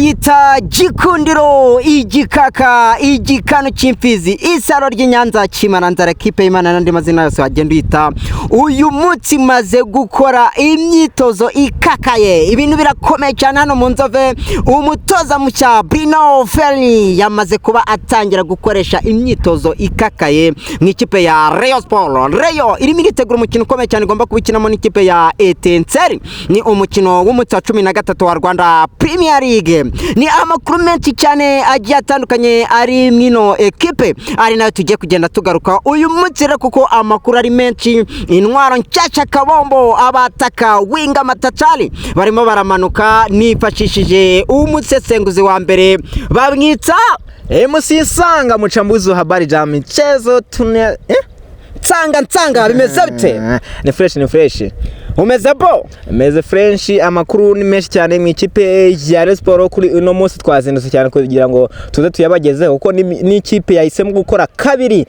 Yita Gikundiro igikaka igikano cy'imfizi isaro ry'Inyanza Kimaranzara kipe Imana nandi mazina yose wagenda uyita uyu munsi maze gukora imyitozo ikakaye ibintu birakomeye cyane hano mu Nzove. Umutoza mushya Bruno Ferli yamaze kuba atangira gukoresha imyitozo ikakaye mu ikipe ya Rayon Sport. Rayon irimo iritegura umukino ukomeye cyane igomba kubikinamo n'ikipe ya Etincelle. Ni umukino w'umutsi wa 13 wa Rwanda Premier League. Ni amakuru menshi cyane agiye atandukanye ari mwino ekipe ari nayo tugiye kugenda tugaruka uyu munsi rero kuko amakuru ari menshi. Intwaro nshyashya Kabombo abataka winga matachali barimo baramanuka nifashishije umusesenguzi wa mbere bamwitsa MC Sanga muchambuzi wa habari za michezo Tsanga bimeze bite? Ni fresh. Umeze bo? Meze fresh, amakuru ni menshi cyane mu ikipe ya Rayon Sport kuri uno munsi twazindutse cyane kugira ngo tuze tuyabagezeho kuko ni ikipe yahisemo gukora kabiri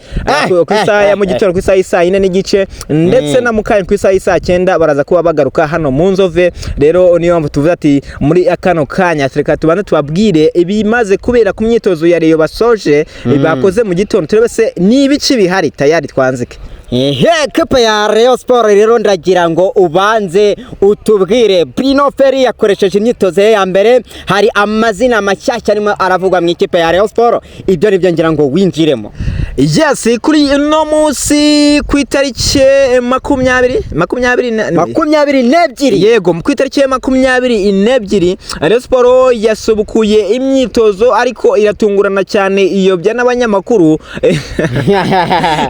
ku isaha ya mu gitondo ku isaha y'isa 4 n'igice ndetse na mukanya ku isaha y'isa 9 baraza kuba bagaruka hano mu Nzove. Rero niyo mpamvu tuvuze ati muri akano kanya reka tubane tubabwire ibimaze kubera ku myitozo ya Rayon basoje bakoze mu gitondo turebe se nibici bihari tayari twanzike. Ekipe ya Rayon Sport rero ndagira ngo ubanze utubwire Bruno Ferli yakoresheje imyitozo ya mbere, hari amazina mashyashya arimo aravugwa mu ikipe ya Rayon Sport, ibyo nibyo ngira ngo winjiremo. Yes, kuri no munsi ku itariki 22 yego ku itariki 22 Rayon Sport yasubukuye imyitozo ariko iratungurana cyane iyo bya n'abanyamakuru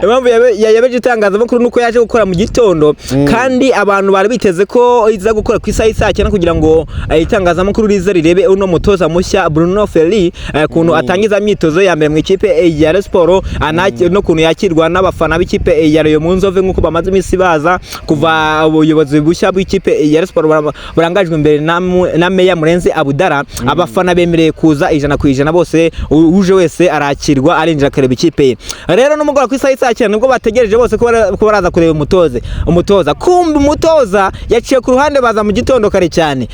impamvu yabeje itangazamakuru nuko yaje gukora mu gitondo kandi abantu bari biteze ko iza gukora ku isaha y'isa 9 kugira ngo itangazamakuru rize rirebe uno mutoza mushya Bruno Ferli kuntu atangiza imyitozo ya mbere mu ikipe ya Rayon Sport no kuntu yakirwa n'abafana b'ikipe ya Rayon mu Nzove nkuko bamaze imisi baza kuva ubuyobozi bushya bw'ikipe ya Rayon Sport burangajwe imbere na Meya Murenzi Abudara. Abafana bemereye kuza 100% bose uje wese arakirwa arinjira kareba ikipe. Rero n'umugora ku isaha y'isa 9 nibwo bategereje bose ko baraza kureba umutoza kumbe umutoza yaciye ku ruhande baza mu gitondo kare cyane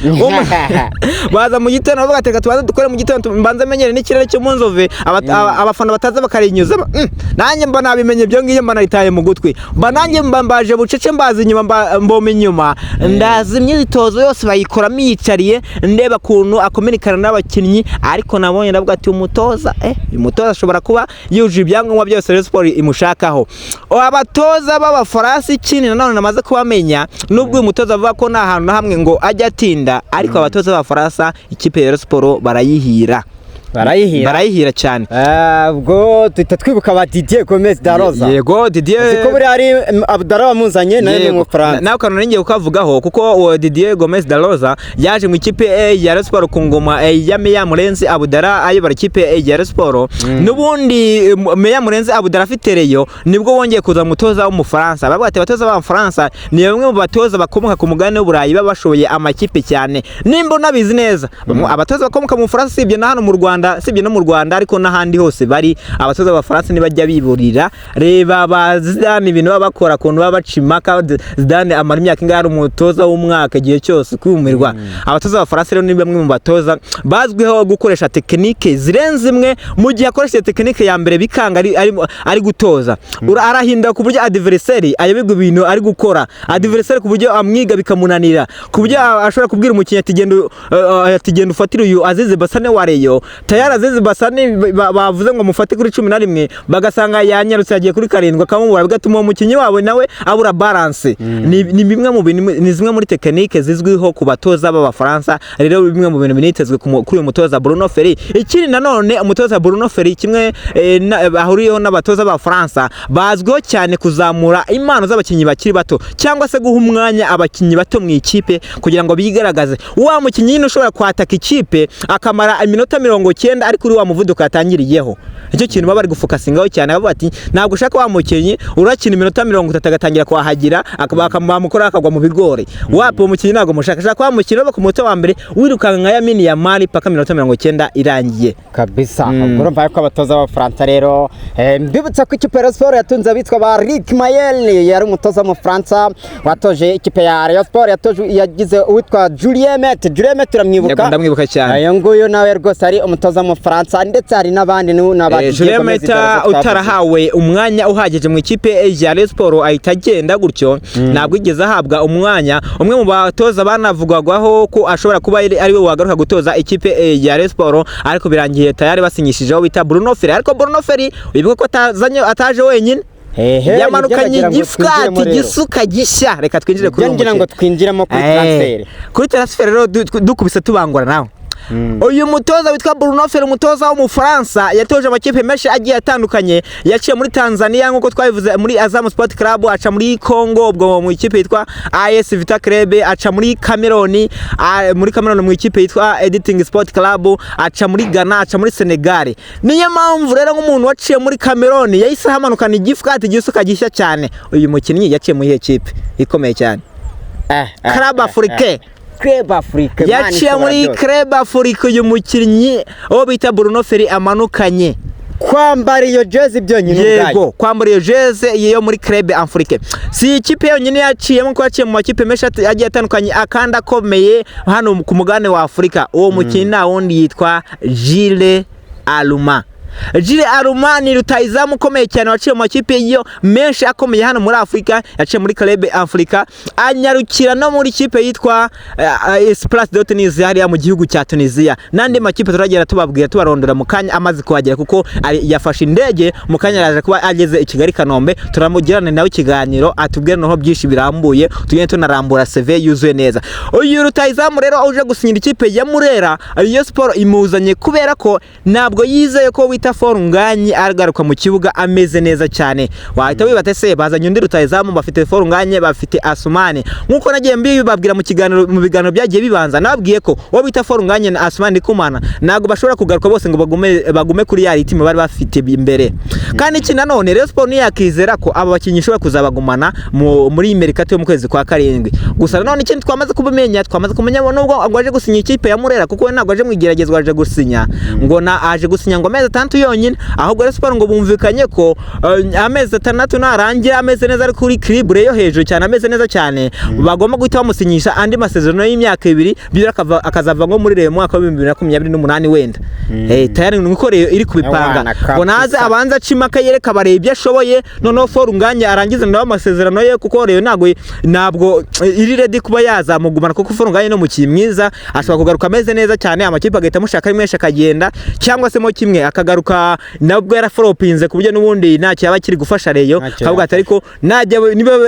baza mu gitondo bagateka tubanze dukore mu gitondo mbanze menyere n'ikirere cyo mu Nzove abafana bataza bakarinyuza nanjye mba nabimenye byo ngiye mba naritaye mu gutwi mba nanjye mbaje bucece mbazi inyuma mbome inyuma ndazi imyitozo yose bayikora miyicariye ndeba kuntu akominikana n'abakinnyi ariko nabonye ndavuga ati umutoza ashobora kuba yuje ibyangombwa byose Rayon Sport imushakaho. Abatoza b'abafaransa ikindi nanone namaze kubamenya nubwo umutoza avuga ko nta hantu na hamwe ngo ajya atinda ariko abatoza b'abafaransa ikipe ya Rayon Sport barayihira cyane. Ubwo twibuka ba Didier Gomez Daroza. Yego Didier siko buri ari Abdara wamuzanye naye mu France. Nawe kanone ngiye kukavugaho kuko Didier Gomez Daroza yaje mu ikipe ya Rayon Sport ku ngoma ya Meya Murenzi Abudara ayobora ikipe ya Rayon Sport. Nubundi Meya Murenzi Abudara afite Rayon nibwo wongeye kuza mutoza w'umufaransa. Bavuga ati abatoza b'abafaransa ni bamwe mu batoza bakomoka ku mugabane w'Uburayi babashoboye amakipe cyane. Nimba nabizi neza abatoza bakomoka mu France sibye na hano mu Rwanda sibye no mu Rwanda ariko n'ahandi hose bari abatoza b'abafaransa nibajya biburira. Reba bazidane ibintu babakora kuntu babacimaka Zidane amara imyaka ingana umutoza w'umwaka gihe cyose kwumirwa. Abatoza b'abafaransa rero ni bamwe mu batoza bazwiho gukoresha tekinike zirenze imwe mu gihe akoresha tekinike ya mbere bikanga ari gutoza arahinda ku buryo adversaire ayabigwa ibintu ari gukora adversaire ku buryo amwiga bikamunanira ku buryo ashobora kubwira umukinnyi ati genda ufatire uyu Azize Basane wa Rayon tayari Azize Basane bavuze ngo mufate kuri 11 bagasanga yanyarutse yagiye kuri 7 akamubura bigatuma umukinnyi wabo nawe abura balance. Ni bimwe mu bintu ni zimwe muri tekinike zizwiho ku batoza b'abafaransa. Rero bimwe mu bintu binitezwe kuri uyu mutoza Bruno Ferli. Ikindi nanone umutoza Bruno Ferli kimwe ahuriyeho n'abatoza b'abafaransa bazwiho cyane kuzamura impano z'abakinnyi bakiri bato cyangwa se guha umwanya abakinnyi bato mu ikipe kugira ngo bigaragaze. Wa mukinnyi ushobora kwataka ikipe akamara iminota 90 9 ariko uri wa muvuduko yatangiriyeho. Icyo kintu baba bari gufokasingaho cyane bavuga ati ntabwo ushaka wa mukinnyi urakina iminota 30 agatangira kwahagira bakamukora akagwa mu bigori. Wapo umukinnyi ntabwo mushaka wa mukinnyi baba ku munota wa mbere wirukanka nka Lamine Yamal paka iminota 90 irangiye kabisa. Urumva yuko abatoza b'Abafaransa rero mbibutsa ko ikipe ya Sport yatunze abitwa ba Rick Mayel yari umutoza mu France watoje ikipe ya Rayon Sport yagize uwitwa Julien Mete turamwibuka. Ndamwibuka cyane. Ayo nguyo nawe rwose ari umutoza mu France ndetse hari n'abandi Julien Mete utarahawe umwanya uhageje mu ikipe ya Rayon Sport ahita agenda gutyo ntabwo igeze ahabwa umwanya. Umwe mu batoza banavugwagaho ko ashobora kuba ari we wagaruka gutoza ikipe ya Rayon Sport ariko birangiye tayari basinyishijeho bita Bruno Ferri. Ariko Bruno Ferri wibuka ko ataje wenyine yamanukanye igifwati gisuka gishya. Reka twinjire kuri ngira ngo twinjiramo kuri transfer rero dukubise tubangura nawe. Uyu mutoza witwa Bruno Ferri umutoza wo mu France yatoje amakipe menshi agiye atandukanye. Yaciye muri Tanzania nkuko twabivuze muri Azam Sport Club, aca muri Congo ubwo mu ikipe yitwa AS Vita Club, aca muri Cameroon mu ikipe yitwa Editing Sport Club, aca muri Ghana, aca muri Senegal. Niyo mpamvu rero nk'umuntu waciye muri Cameroon yahise hamanukana igifwati gisuka gishya cyane. Uyu mukinnyi yaciye muri ikipe ikomeye cyane Club Afrique. Yaciye muri Club Afrique. Uyu mukinnyi wo bita Bruno Ferri amanukanye kwambara iyo jezi byonyine ubwayo. Yego kwambara iyo jezi yo muri Club Afrique. Si ikipe yonyine yaciyemo ko yaciye mu makipe menshi agiye atandukanye akanda akomeye hano ku mugane wa Afrika. Uwo mukinnyi na wundi yitwa Gilles Aluma. Gilles Aluma ni rutayizamu ukomeye cyane waciye mu makipe yo menshi akomeye hano muri Afrika. Yaciye muri Club Africa anyarukira no muri kipe yitwa Esperance de Tunis hariya mu gihugu cya Tunisia. Nandi makipe turagera tubabwira tubarondora mu kanya amazi kuhagera kuko yafashe indege mu kanya araje kuba ageze i Kigali Kanombe. Turamugirana nawe ikiganiro atubwire noho byinshi birambuye tugende tunarambura CV yuzuye neza. Uyu rutayizamu rero uje gusinyira ikipe ya Murera Rayon Sport imuzanye kubera ko ntabwo yizeye ko wita Forunganye aragaruka mu kibuga ameze neza cyane. Wahita wibate se bazanye undi rutayizamu bafite Forunganye bafite Asumani nkuko nagiye mbibabwira mu biganiro byagiye bibanza. Nababwiye ko wo bita Forunganye na Asumani Kumana ntabwo bashobora kugaruka bose ngo bagume kuri ya ritime bari bafite imbere. Kandi iki nanone Rayon Sport yakizera ko aba bakinnyi shobora kuzabagumana muri Mercato yo mu kwezi kwa 7. Gusa nanone ikindi twamaze kumenya nubwo agwaje gusinya ikipe ya Murera kuko ntabwo aje mwigeragezwa aje gusinya ngo aje gusinya ngo amezi 6 yonyine ahubwo Rayon Sport ngo bumvikanye ko amezi 6 narangira ameze neza ari kuri equilibre yo hejuru cyane ameze neza cyane bagomba guhita bamusinyisha andi masezerano y'imyaka 2 byo akazava ngo muri Rayon mwaka wa 2028 wenda. Tayari nukoreye iri kubipanga ngo naze abanza cimaka yereka barebe ibyo ashoboye noneho Forunganye arangiza ndaho amasezerano ye kuko Rayon ntabwo iri ready kuba yazamugumana kuko Forunganye no mukinnyi mwiza ashobora kugaruka ameze neza cyane amakipe agahita mushaka rimwe akagenda cyangwa se mo kimwe akagaruka nabwo yarafropinze kubyo nubundi nta cyaba kiri gufasha Rayon kavuga ati ariko najya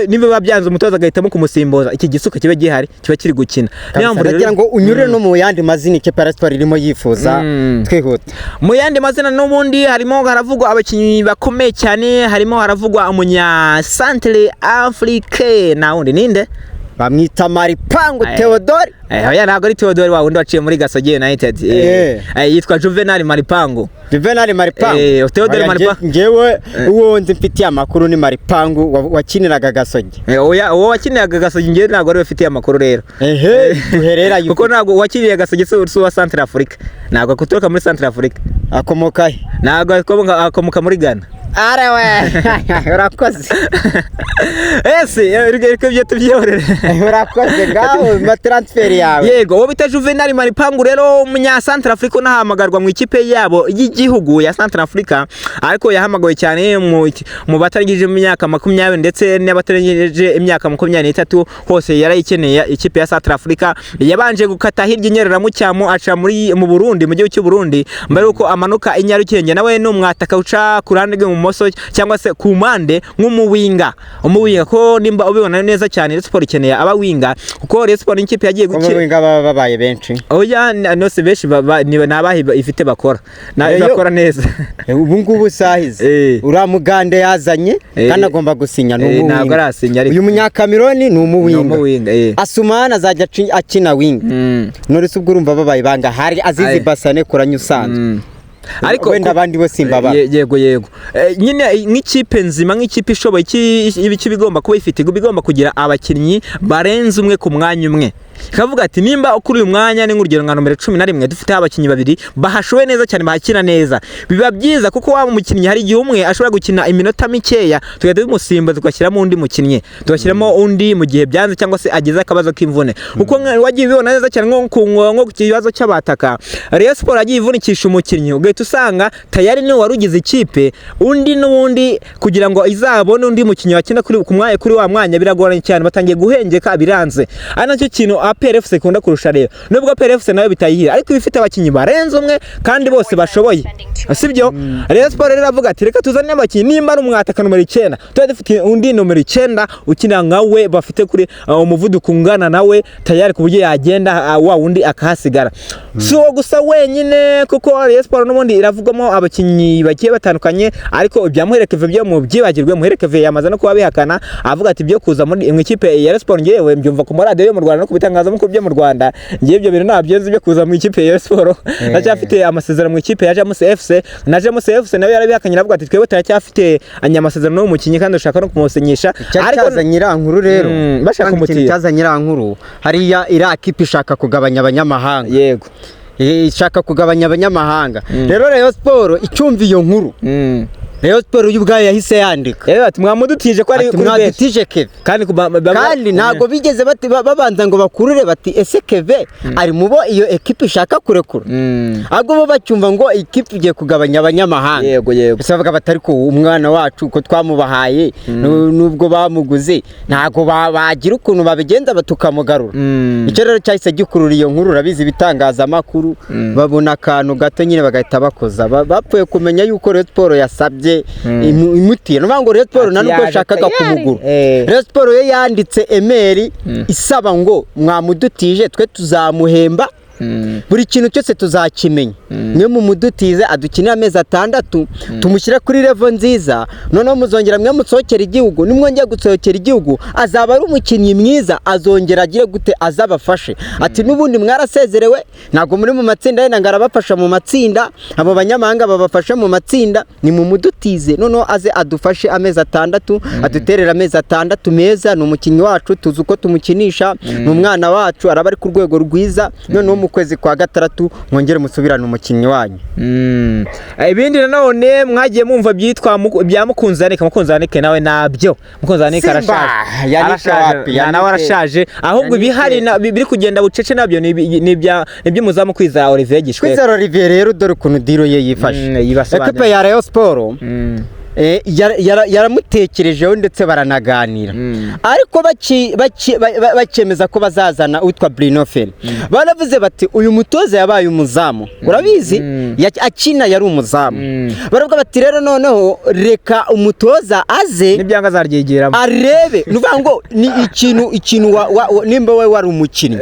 niba babyanze umutoza agahitamo kumusimboza iki gisuka kibe gihari kiba kiri gukina. Niyo ngo unyure no mu yandi mazina ikipe ya Sport irimo yifuza twihuta mu yandi mazina n'ubundi harimo haravugwa abakinnyi bakomeye cyane harimo haravugwa umunya Centre Afrique na wundi ninde bamwita Maripangu Theodore. Oya ntabwo ari Theodore wa wundi waciye muri Gasogi United. Yitwa Juvenal Maripangu. Theodore Maripangu ngewe uwo nzi mfitiye amakuru ni Maripangu wakiniraga Gasogi. Oya uwo wakiniraga Gasogi ngewe ntabwo ari bafitiye amakuru rero. Duherera yuko kuko ntabwo wakiriye Gasogi se wa Centre Afrique ntabwo kuturuka muri Centre Afrique akomoka he ntabwo akomoka muri Ghana. Arewe urakoze riko byo tubyorere urakoze ngaho ma transfer yawe. Yego wo bita Juvenal Maripangu rero umunya Centre Afrique nahamagarwa mu ikipe yabo y'igihugu ya Centre Afrique ariko yahamagawe cyane mu batarigije imyaka 20 ndetse n'abatarigije imyaka 23 hose yarayikeneye ikipe ya Centre Afrique. Yabanje gukata hirya inyerera mu cyamo aca mu Burundi mu gihugu cy'u Burundi mbere uko amanuka inyarukenge nawe n'umwataka uca kurande mu rw'ibumoso cyangwa se ku mpande nk'umuwinga ko nimba ubibona neza cyane Rayon Sport ikeneye aba winga kuko Rayon Sport n'ikipe yagiye gukina winga babaye benshi oya no se benshi nabahi ifite bakora bakora neza ubu ngubu sahize uramugande yazanye kandi agomba gusinya ntabwo arasinya uyu munyakameroni ni umuwinga Asumana azajya akina winga Norris ubwo urumva babaye banga hari Azizi Basane kuranya usanzwe ariko wenda abandi bo simbaba yego nyine nk'ikipe nzima nk'ikipe ishoboye iki bigomba kuba ifite bigomba kugira abakinnyi barenze umwe ku mwanya umwe kavuga ati nimba kuri uyu mwanya ni nk'urugero nka nomero 11 dufite abakinnyi babiri bahashowe neza cyane bahakina neza biba byiza kuko wa mukinnyi hari igihe umwe ashobora gukina iminota mikeya tugahita tumusimba tugashyiramo undi mukinnyi tugashyiramo undi mu gihe byanze cyangwa se ageze akabazo k'imvune kuko wagiye bibona neza cyane nko ku kibazo cy'abataka Rayon Sport yagiye ivunikisha umukinnyi ugahita usanga tayari niwe warugize ikipe undi n'ubundi kugira ngo izabone undi mukinnyi wakina kuri wa mwanya biragoranye cyane batangiye guhengeka biranze ari nacyo kintu PRFC kunda kurusha rero nubwo PRFC nayo bitayihira ariko bifite abakinnyi barenze umwe kandi bose bashoboye sibyo Rayon Sport rero avuga ati reka tuzane abakinnyi nimba ari umwataka nomero 9 tuba dufite undi nomero 9 ukina nkawe bafite kuri umuvuduko ungana nawe tayari ku buryo yagenda wa wundi akahasigara so gusa wenyine kuko Rayon Sport n'ubundi iravugamo abakinnyi bagiye batandukanye ariko ibyamuherekeve byo mu byibagirwe muherekeve yamaze no kuba bihakana avuga ati byo kuza muri ikipe ya Rayon Sport ngewe mbyumva ku radio yo mu Rwanda no kubitangazamakuru byo mu Rwanda ngiye ibyo bintu nabyenze byo kuza mu ikipe ya Rayon Sport nacyafite amasezerano mu ikipe ya Jamus FC na Jamus FC nawe yarabihakanye avuga ati twebwe turacyafite amasezerano n'umukinnyi kandi ushaka no kumusinyisha ariko nyirankuru rero bashaka umutira cyaza nyirankuru hariya irakipe ishaka kugabanya abanyamahanga yego ishaka kugabanya abanyamahanga rero Rayon Sport icyumva iyo nkuru Rayon Sport y'ubwayo yahise yandika ati mwamudutije ko ari kuri mwadutije Keve kandi ntago bigeze babanza ngo bakurure bati ese Keve ari mubo iyo equipe ishaka kurekura ahubwo bo bacyumva ngo equipe igiye kugabanya abanyamahanga yego bisavuga batari ko umwana wacu ko twamubahaye nubwo bamuguze ntago bagira ukuntu babigenza batukamugarura icyo rero cyahise gikurura iyo nkuru urabizi bitangaza makuru babona akantu gato nyine bagahita bakoza bapfuye kumenya yuko Rayon Sport yasabye imutiye n'ubango Rayon Sport nanuko yashakaga kumugura Rayon Sport ye yanditse email isaba ngo mwamudutije twe tuzamuhemba buri kintu cyose tuzakimenya mwe mu mudutize adukinira amezi 6 tumushyira kuri level nziza noneho muzongera mwe musohokera igihugu nimwongeye gusohokera igihugu azaba ari umukinnyi mwiza azongera agire gute azabafashe ati nubundi mwarasezerewe ntago muri mu matsinda yenda ngarabafasha mu matsinda abo banyamahanga babafasha mu matsinda ni mu mudutize noneho aze adufashe amezi 6 aduterera amezi 6 meza ni umukinnyi wacu tuzi uko tumukinisha ni umwana wacu araba ari ku rwego rwiza noneho mu kwezi kwa 6 mwongere musubirana umukinnyi wanyu ibindi nanone mwagiye mumva byitwa bya mukunzanike nawe nabyo mukunzanike arashaje ahubwo ibihari biri kugenda bucece nabyo nibyo muzamu kwiza Olivier Gishwe kwiza Olivier rero dore ukuntu diro ye yifashe equipe ya Rayon Sport yaramutekerejeho ndetse baranaganira ariko bakemeza ko bazazana utwa Brinofer baravuze bati uyu mutoza yabaye umuzamu urabizi akina yari umuzamu baravuga bati rero noneho reka umutoza aze nibyanga zaryegeramo arebe nuvuga ngo ni ikintu nimba we wari umukinnyi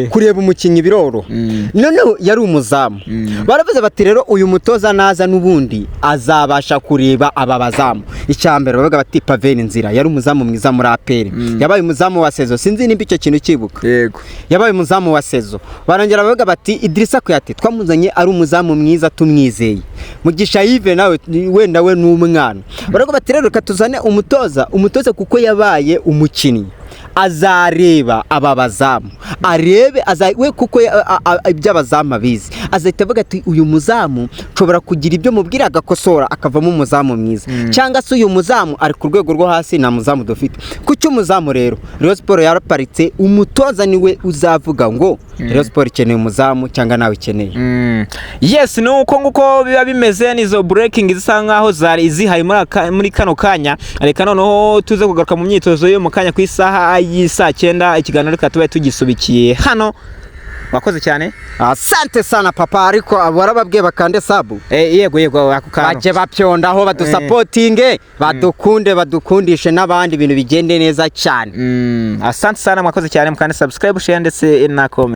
kureba umukinnyi biroro noneho yari umuzamu baravuze bati rero uyu mutoza naza nubundi azabasha kureba abazamu icyambere bavuga bati Paveni Nzira yari umuzamu mwiza muri APR yabaye umuzamu wa Sezo sinzi nimba icyo kintu kibuka yego yabaye umuzamu wa Sezo barongera bavuga bati Idrissa Kuyate twamuzanye ari umuzamu mwiza tumwizeye Mugisha Yves nawe wenda we n'umwana baravuga bati rero katuzane umutoza kuko yabaye umukinnyi azareba ababazamu arebe we kuko iby'abazamu abizi azahita avuga ati uyu muzamu nshobora kugira ibyo mubwira agakosora akavamo umuzamu mwiza cyangwa se uyu muzamu ari ku rwego rwo hasi nta muzamu dufite kuki umuzamu rero Rayon Sport yaraparitse umutoza niwe uzavuga ngo Rayon Sport ikeneye umuzamu cyangwa nawe ikeneye yes nuko nguko biba bimeze nizo breaking zisa nkaho zari zihaye muri kano kanya reka noneho tuze kugaruka mu myitozo yo mu kanya ku isaha y'isa 9 ikiganiro reka tuba tugisubikiye hano wakoze cyane. Asante sana papa, ariko warababwiye bakande sabu. Yego ako kantu baje bapyondaho badusapotinge badukundishe n'abandi ibintu bigende neza cyane. Asante sana, mwakoze cyane, mukande subscribe, share ndetse na comment.